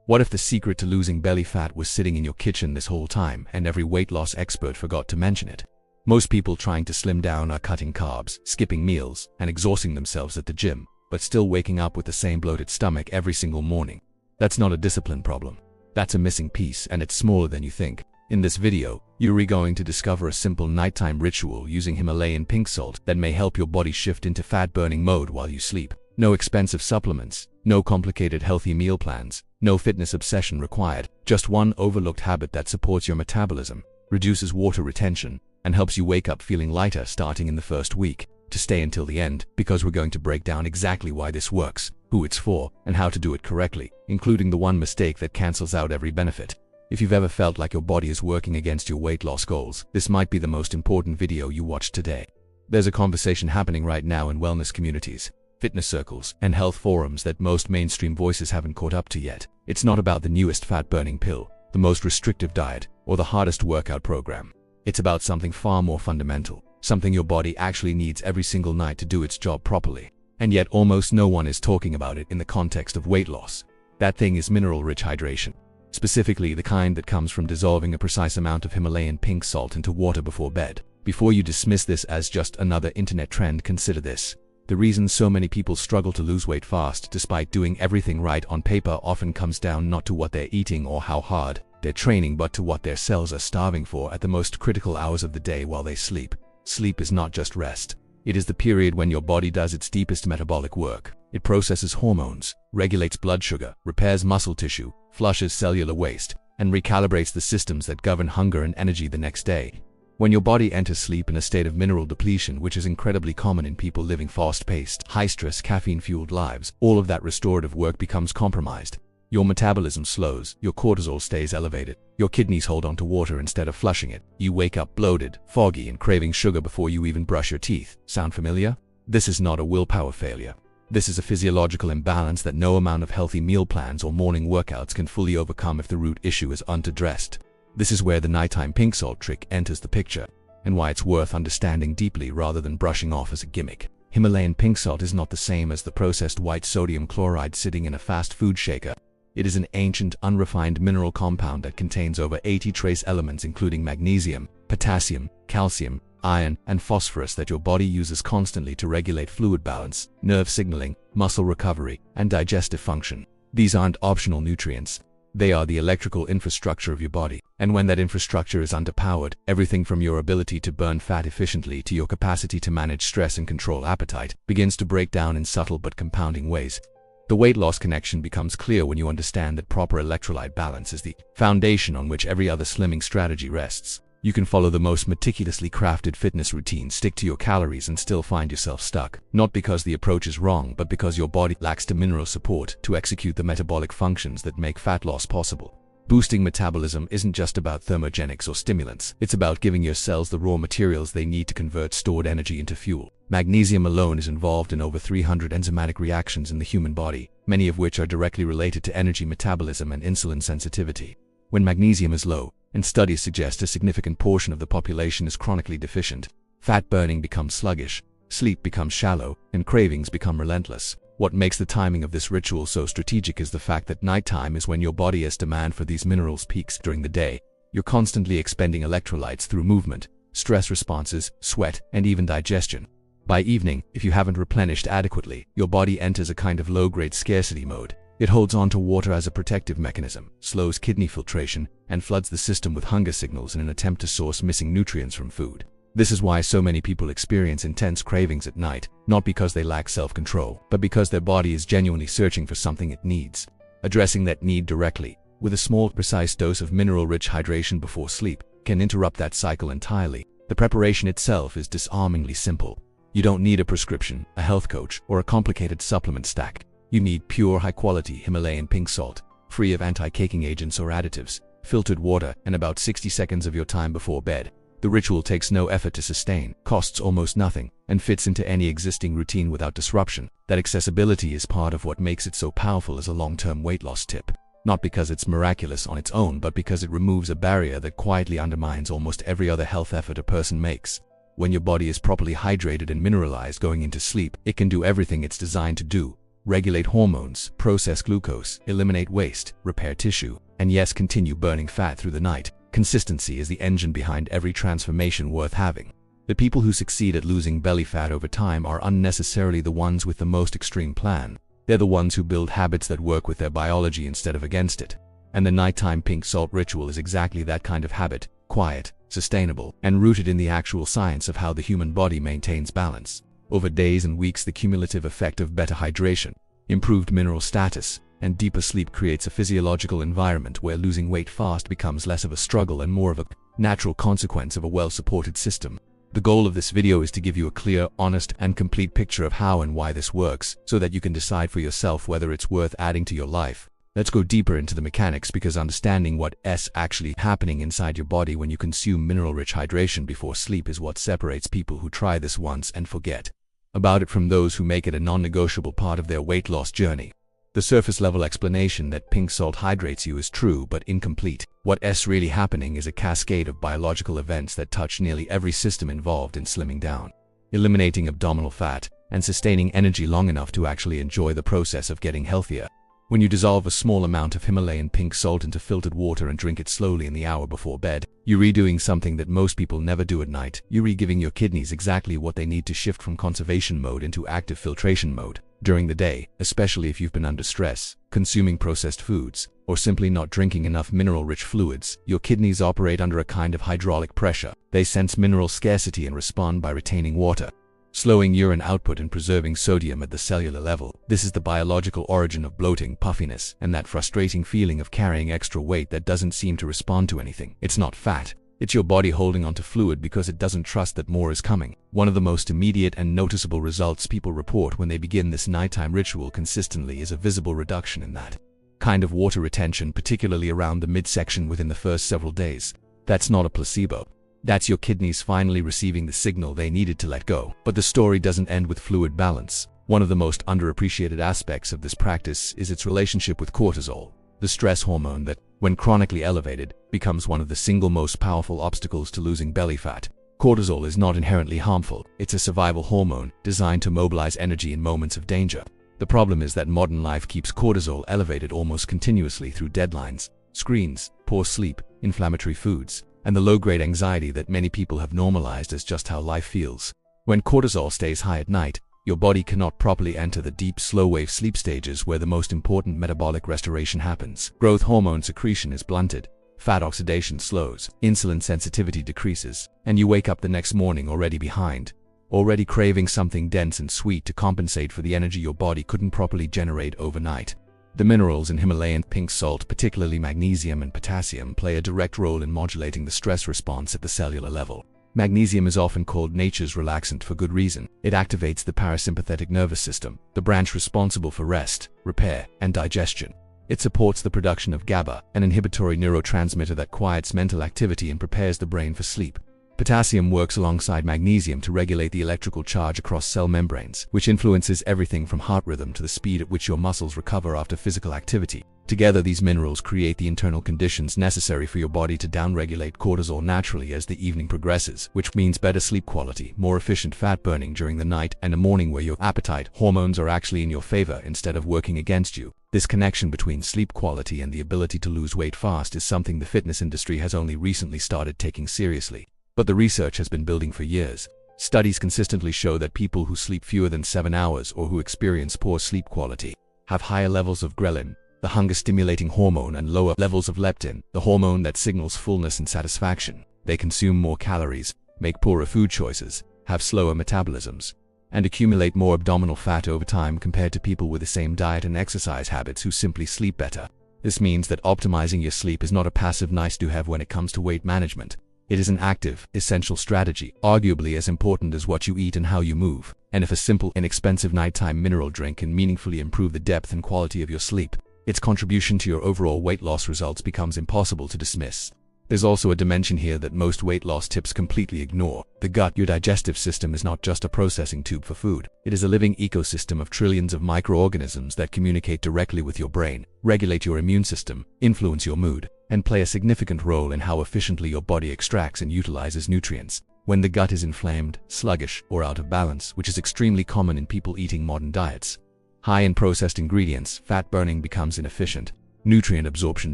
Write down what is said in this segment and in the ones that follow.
What if the secret to losing belly fat was sitting in your kitchen this whole time and every weight loss expert forgot to mention it? Most people trying to slim down are cutting carbs, skipping meals, and exhausting themselves at the gym, but still waking up with the same bloated stomach every single morning. That's not a discipline problem. That's a missing piece, and it's smaller than you think. In this video, you're going to discover a simple nighttime ritual using Himalayan pink salt that may help your body shift into fat-burning mode while you sleep. No expensive supplements, no complicated healthy meal plans, no fitness obsession required, just one overlooked habit that supports your metabolism, reduces water retention, and helps you wake up feeling lighter starting in the first week. To stay until the end, because we're going to break down exactly why this works, who it's for, and how to do it correctly, including the one mistake that cancels out every benefit. If you've ever felt like your body is working against your weight loss goals, this might be the most important video you watch today. There's a conversation happening right now in wellness communities, fitness circles, and health forums that most mainstream voices haven't caught up to yet. It's not about the newest fat-burning pill, the most restrictive diet, or the hardest workout program. It's about something far more fundamental, something your body actually needs every single night to do its job properly. And yet almost no one is talking about it in the context of weight loss. That thing is mineral-rich hydration. Specifically the kind that comes from dissolving a precise amount of Himalayan pink salt into water before bed. Before you dismiss this as just another internet trend, consider this. The reason so many people struggle to lose weight fast despite doing everything right on paper often comes down not to what they're eating or how hard they're training, but to what their cells are starving for at the most critical hours of the day while they sleep. Sleep is not just rest. It is the period when your body does its deepest metabolic work. It processes hormones, regulates blood sugar, repairs muscle tissue, flushes cellular waste, and recalibrates the systems that govern hunger and energy the next day. When your body enters sleep in a state of mineral depletion, which is incredibly common in people living fast-paced, high-stress, caffeine-fueled lives, all of that restorative work becomes compromised. Your metabolism slows, your cortisol stays elevated, your kidneys hold on to water instead of flushing it. You wake up bloated, foggy, and craving sugar before you even brush your teeth. Sound familiar? This is not a willpower failure. This is a physiological imbalance that no amount of healthy meal plans or morning workouts can fully overcome if the root issue is unaddressed. This is where the nighttime pink salt trick enters the picture, and why it's worth understanding deeply rather than brushing off as a gimmick. Himalayan pink salt is not the same as the processed white sodium chloride sitting in a fast food shaker. It is an ancient, unrefined mineral compound that contains over 80 trace elements including magnesium, potassium, calcium, iron, and phosphorus that your body uses constantly to regulate fluid balance, nerve signaling, muscle recovery, and digestive function. These aren't optional nutrients. They are the electrical infrastructure of your body. And when that infrastructure is underpowered, everything from your ability to burn fat efficiently to your capacity to manage stress and control appetite begins to break down in subtle but compounding ways. The weight loss connection becomes clear when you understand that proper electrolyte balance is the foundation on which every other slimming strategy rests. You can follow the most meticulously crafted fitness routine, stick to your calories, and still find yourself stuck. Not because the approach is wrong, but because your body lacks the mineral support to execute the metabolic functions that make fat loss possible. Boosting metabolism isn't just about thermogenics or stimulants. It's about giving your cells the raw materials they need to convert stored energy into fuel. Magnesium alone is involved in over 300 enzymatic reactions in the human body, many of which are directly related to energy metabolism and insulin sensitivity. When magnesium is low, and studies suggest a significant portion of the population is chronically deficient, fat burning becomes sluggish, sleep becomes shallow, and cravings become relentless. What makes the timing of this ritual so strategic is the fact that nighttime is when your body's demand for these minerals peaks. During the day, you're constantly expending electrolytes through movement, stress responses, sweat, and even digestion. By evening, if you haven't replenished adequately, your body enters a kind of low-grade scarcity mode. It holds on to water as a protective mechanism, slows kidney filtration, and floods the system with hunger signals in an attempt to source missing nutrients from food. This is why so many people experience intense cravings at night, not because they lack self-control, but because their body is genuinely searching for something it needs. Addressing that need directly, with a small, precise dose of mineral-rich hydration before sleep, can interrupt that cycle entirely. The preparation itself is disarmingly simple. You don't need a prescription, a health coach, or a complicated supplement stack. You need pure, high-quality Himalayan pink salt, free of anti-caking agents or additives, filtered water, and about 60 seconds of your time before bed. The ritual takes no effort to sustain, costs almost nothing, and fits into any existing routine without disruption. That accessibility is part of what makes it so powerful as a long-term weight loss tip. Not because it's miraculous on its own, but because it removes a barrier that quietly undermines almost every other health effort a person makes. When your body is properly hydrated and mineralized going into sleep, it can do everything it's designed to do. regulate hormones, process glucose, eliminate waste, repair tissue, and yes, continue burning fat through the night. Consistency is the engine behind every transformation worth having. The people who succeed at losing belly fat over time are unnecessarily the ones with the most extreme plan. They're the ones who build habits that work with their biology instead of against it. And the nighttime pink salt ritual is exactly that kind of habit, quiet, sustainable, and rooted in the actual science of how the human body maintains balance. Over days and weeks, the cumulative effect of better hydration, improved mineral status, and deeper sleep creates a physiological environment where losing weight fast becomes less of a struggle and more of a natural consequence of a well-supported system. The goal of this video is to give you a clear, honest, and complete picture of how and why this works, so that you can decide for yourself whether it's worth adding to your life. Let's go deeper into the mechanics, because understanding what's actually happening inside your body when you consume mineral-rich hydration before sleep is what separates people who try this once and forget about it from those who make it a non-negotiable part of their weight loss journey. The surface-level explanation that pink salt hydrates you is true but incomplete. What's really happening is a cascade of biological events that touch nearly every system involved in slimming down, eliminating abdominal fat, and sustaining energy long enough to actually enjoy the process of getting healthier. When you dissolve a small amount of Himalayan pink salt into filtered water and drink it slowly in the hour before bed, you're redoing something that most people never do at night. You're re-giving your kidneys exactly what they need to shift from conservation mode into active filtration mode. During the day, especially if you've been under stress, consuming processed foods, or simply not drinking enough mineral-rich fluids, your kidneys operate under a kind of hydraulic pressure. They sense mineral scarcity and respond by retaining water, slowing urine output and preserving sodium at the cellular level. This is the biological origin of bloating, puffiness, and that frustrating feeling of carrying extra weight that doesn't seem to respond to anything. It's not fat. It's your body holding onto fluid because it doesn't trust that more is coming. One of the most immediate and noticeable results people report when they begin this nighttime ritual consistently is a visible reduction in that kind of water retention, particularly around the midsection within the first several days. That's not a placebo. That's your kidneys finally receiving the signal they needed to let go. But the story doesn't end with fluid balance. One of the most underappreciated aspects of this practice is its relationship with cortisol, the stress hormone that, when chronically elevated, becomes one of the single most powerful obstacles to losing belly fat. Cortisol is not inherently harmful. It's a survival hormone designed to mobilize energy in moments of danger. The problem is that modern life keeps cortisol elevated almost continuously through deadlines, screens, poor sleep, inflammatory foods, and the low-grade anxiety that many people have normalized as just how life feels. When cortisol stays high at night, your body cannot properly enter the deep, slow-wave sleep stages where the most important metabolic restoration happens. Growth hormone secretion is blunted, fat oxidation slows, insulin sensitivity decreases, and you wake up the next morning already behind, already craving something dense and sweet to compensate for the energy your body couldn't properly generate overnight. The minerals in Himalayan pink salt, particularly magnesium and potassium, play a direct role in modulating the stress response at the cellular level. Magnesium is often called nature's relaxant for good reason. It activates the parasympathetic nervous system, the branch responsible for rest, repair, and digestion. It supports the production of GABA, an inhibitory neurotransmitter that quiets mental activity and prepares the brain for sleep. Potassium works alongside magnesium to regulate the electrical charge across cell membranes, which influences everything from heart rhythm to the speed at which your muscles recover after physical activity. Together, these minerals create the internal conditions necessary for your body to downregulate cortisol naturally as the evening progresses, which means better sleep quality, more efficient fat burning during the night, and a morning where your appetite hormones are actually in your favor instead of working against you. This connection between sleep quality and the ability to lose weight fast is something the fitness industry has only recently started taking seriously. But the research has been building for years. Studies consistently show that people who sleep fewer than 7 hours or who experience poor sleep quality have higher levels of ghrelin, the hunger-stimulating hormone, and lower levels of leptin, the hormone that signals fullness and satisfaction. They consume more calories, make poorer food choices, have slower metabolisms, and accumulate more abdominal fat over time compared to people with the same diet and exercise habits who simply sleep better. This means that optimizing your sleep is not a passive nice-to-have when it comes to weight management. It is an active, essential strategy, arguably as important as what you eat and how you move. And if a simple, inexpensive nighttime mineral drink can meaningfully improve the depth and quality of your sleep, its contribution to your overall weight loss results becomes impossible to dismiss. There's also a dimension here that most weight loss tips completely ignore. The gut, your digestive system, is not just a processing tube for food. It is a living ecosystem of trillions of microorganisms that communicate directly with your brain, regulate your immune system, influence your mood, and play a significant role in how efficiently your body extracts and utilizes nutrients. When the gut is inflamed, sluggish, or out of balance, which is extremely common in people eating modern diets, High in processed ingredients, fat burning becomes inefficient, nutrient absorption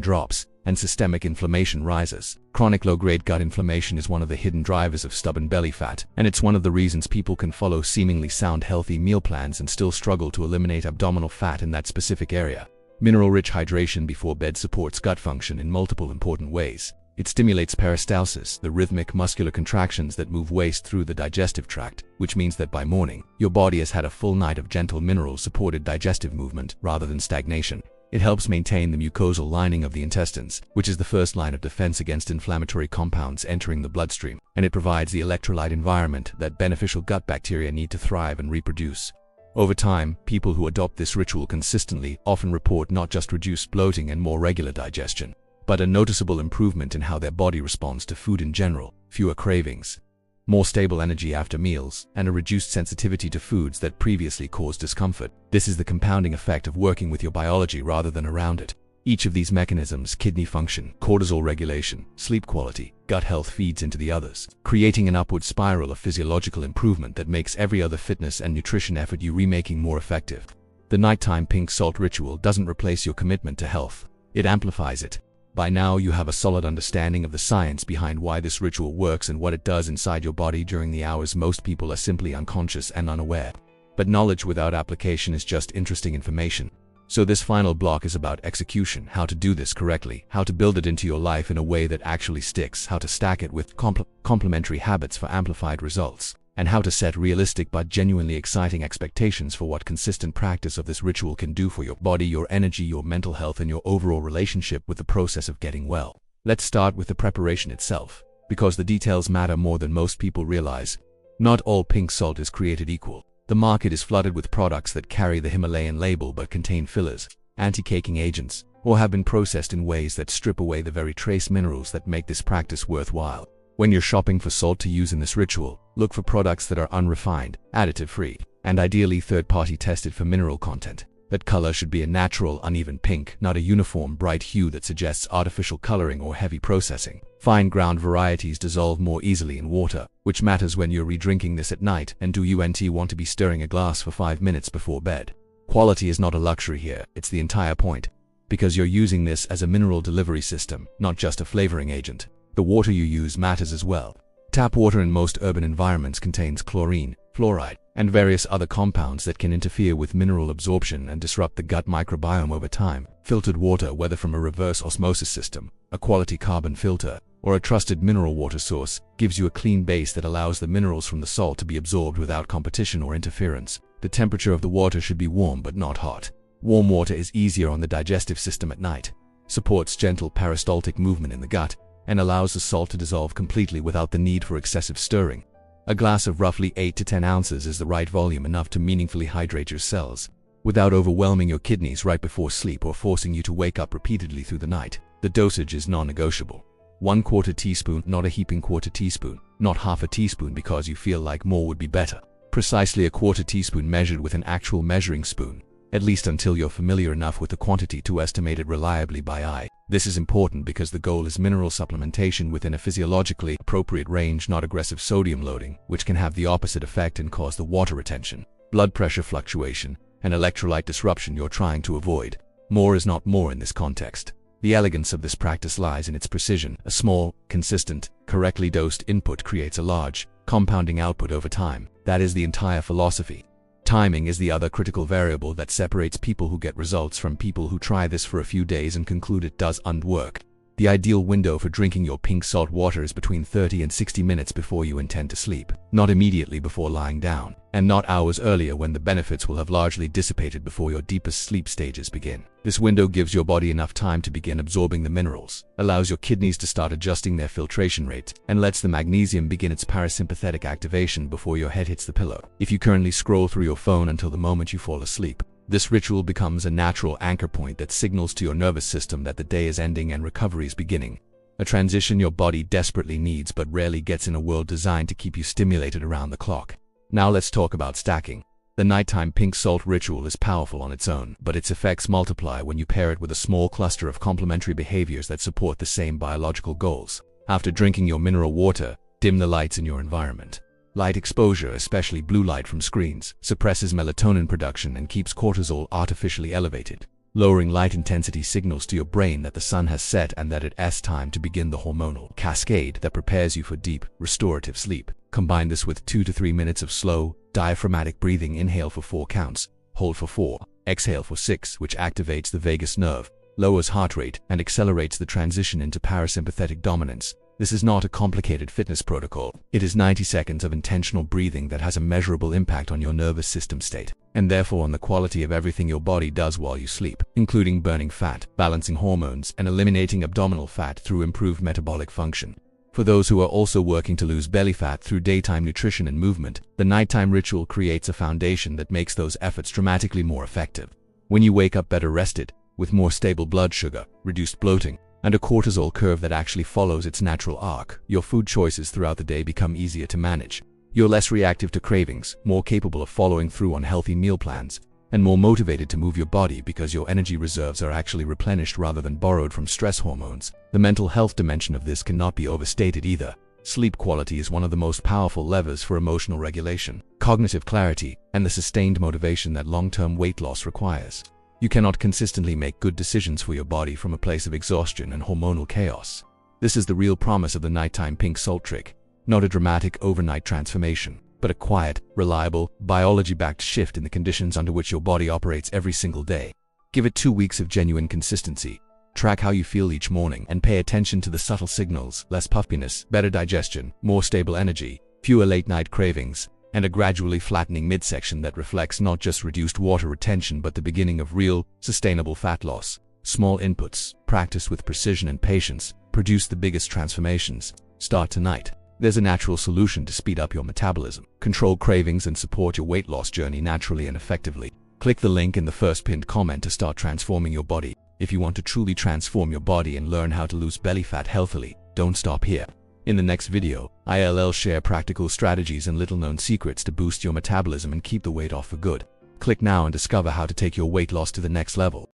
drops, and systemic inflammation rises. Chronic low-grade gut inflammation is one of the hidden drivers of stubborn belly fat, and it's one of the reasons people can follow seemingly sound healthy meal plans and still struggle to eliminate abdominal fat in that specific area. Mineral-rich hydration before bed supports gut function in multiple important ways. It stimulates peristalsis, the rhythmic muscular contractions that move waste through the digestive tract, which means that by morning, your body has had a full night of gentle mineral-supported digestive movement rather than stagnation. It helps maintain the mucosal lining of the intestines, which is the first line of defense against inflammatory compounds entering the bloodstream, and it provides the electrolyte environment that beneficial gut bacteria need to thrive and reproduce. Over time, people who adopt this ritual consistently often report not just reduced bloating and more regular digestion, but a noticeable improvement in how their body responds to food in general, fewer cravings, more stable energy after meals, and a reduced sensitivity to foods that previously caused discomfort. This is the compounding effect of working with your biology rather than around it. Each of these mechanisms, kidney function, cortisol regulation, sleep quality, gut health, feeds into the others, creating an upward spiral of physiological improvement that makes every other fitness and nutrition effort you remaking more effective. The nighttime pink salt ritual doesn't replace your commitment to health. It amplifies it. By now you have a solid understanding of the science behind why this ritual works and what it does inside your body during the hours most people are simply unconscious and unaware. But knowledge without application is just interesting information. So this final block is about execution, how to do this correctly, how to build it into your life in a way that actually sticks, how to stack it with complementary habits for amplified results, and how to set realistic but genuinely exciting expectations for what consistent practice of this ritual can do for your body, your energy, your mental health, and your overall relationship with the process of getting well. Let's start with the preparation itself, because the details matter more than most people realize. Not all pink salt is created equal. The market is flooded with products that carry the Himalayan label but contain fillers, anti-caking agents, or have been processed in ways that strip away the very trace minerals that make this practice worthwhile. When you're shopping for salt to use in this ritual, look for products that are unrefined, additive-free, and ideally third-party tested for mineral content. That color should be a natural, uneven pink, not a uniform, bright hue that suggests artificial coloring or heavy processing. Fine ground varieties dissolve more easily in water, which matters when you're redrinking this at night, and do you want to be stirring a glass for 5 minutes before bed. Quality is not a luxury here, it's the entire point. Because you're using this as a mineral delivery system, not just a flavoring agent. The water you use matters as well. Tap water in most urban environments contains chlorine, fluoride, and various other compounds that can interfere with mineral absorption and disrupt the gut microbiome over time. Filtered water, whether from a reverse osmosis system, a quality carbon filter, or a trusted mineral water source, gives you a clean base that allows the minerals from the salt to be absorbed without competition or interference. The temperature of the water should be warm but not hot. Warm water is easier on the digestive system at night, supports gentle peristaltic movement in the gut, and allows the salt to dissolve completely without the need for excessive stirring. A glass of roughly 8 to 10 ounces is the right volume, enough to meaningfully hydrate your cells, without overwhelming your kidneys right before sleep or forcing you to wake up repeatedly through the night. The dosage is non-negotiable. 1/4 teaspoon, not a heaping quarter teaspoon, not half a teaspoon because you feel like more would be better. Precisely a 1/4 teaspoon measured with an actual measuring spoon, at least until you're familiar enough with the quantity to estimate it reliably by eye. This is important because the goal is mineral supplementation within a physiologically appropriate range, not aggressive sodium loading, which can have the opposite effect and cause the water retention, blood pressure fluctuation, and electrolyte disruption you're trying to avoid. More is not more in this context. The elegance of this practice lies in its precision. A small, consistent, correctly dosed input creates a large, compounding output over time. That is the entire philosophy. Timing is the other critical variable that separates people who get results from people who try this for a few days and conclude it doesn't work. The ideal window for drinking your pink salt water is between 30 and 60 minutes before you intend to sleep, not immediately before lying down, and not hours earlier when the benefits will have largely dissipated before your deepest sleep stages begin. This window gives your body enough time to begin absorbing the minerals, allows your kidneys to start adjusting their filtration rate, and lets the magnesium begin its parasympathetic activation before your head hits the pillow. If you currently scroll through your phone until the moment you fall asleep, this ritual becomes a natural anchor point that signals to your nervous system that the day is ending and recovery is beginning. A transition your body desperately needs but rarely gets in a world designed to keep you stimulated around the clock. Now let's talk about stacking. The nighttime pink salt ritual is powerful on its own, but its effects multiply when you pair it with a small cluster of complementary behaviors that support the same biological goals. After drinking your mineral water, dim the lights in your environment. Light exposure, especially blue light from screens, suppresses melatonin production and keeps cortisol artificially elevated. Lowering light intensity signals to your brain that the sun has set and that it's time to begin the hormonal cascade that prepares you for deep, restorative sleep. Combine this with 2 to 3 minutes of slow, diaphragmatic breathing. Inhale for 4 counts, hold for 4, exhale for 6, which activates the vagus nerve, lowers heart rate, and accelerates the transition into parasympathetic dominance. This is not a complicated fitness protocol. It is 90 seconds of intentional breathing that has a measurable impact on your nervous system state, and therefore on the quality of everything your body does while you sleep, including burning fat, balancing hormones, and eliminating abdominal fat through improved metabolic function. For those who are also working to lose belly fat through daytime nutrition and movement, the nighttime ritual creates a foundation that makes those efforts dramatically more effective. When you wake up better rested, with more stable blood sugar, reduced bloating, and a cortisol curve that actually follows its natural arc, your food choices throughout the day become easier to manage. You're less reactive to cravings, more capable of following through on healthy meal plans, and more motivated to move your body because your energy reserves are actually replenished rather than borrowed from stress hormones. The mental health dimension of this cannot be overstated either. Sleep quality is one of the most powerful levers for emotional regulation, cognitive clarity, and the sustained motivation that long-term weight loss requires. You cannot consistently make good decisions for your body from a place of exhaustion and hormonal chaos. This is the real promise of the nighttime pink salt trick, not a dramatic overnight transformation, but a quiet, reliable, biology-backed shift in the conditions under which your body operates every single day. Give it 2 weeks of genuine consistency. Track how you feel each morning and pay attention to the subtle signals: less puffiness, better digestion, more stable energy, fewer late-night cravings, and a gradually flattening midsection that reflects not just reduced water retention but the beginning of real, sustainable fat loss. Small inputs, practiced with precision and patience, produce the biggest transformations. Start tonight. There's a natural solution to speed up your metabolism, control cravings, and support your weight loss journey naturally and effectively. Click the link in the first pinned comment to start transforming your body. If you want to truly transform your body and learn how to lose belly fat healthily, don't stop here. In the next video, I'll share practical strategies and little-known secrets to boost your metabolism and keep the weight off for good. Click now and discover how to take your weight loss to the next level.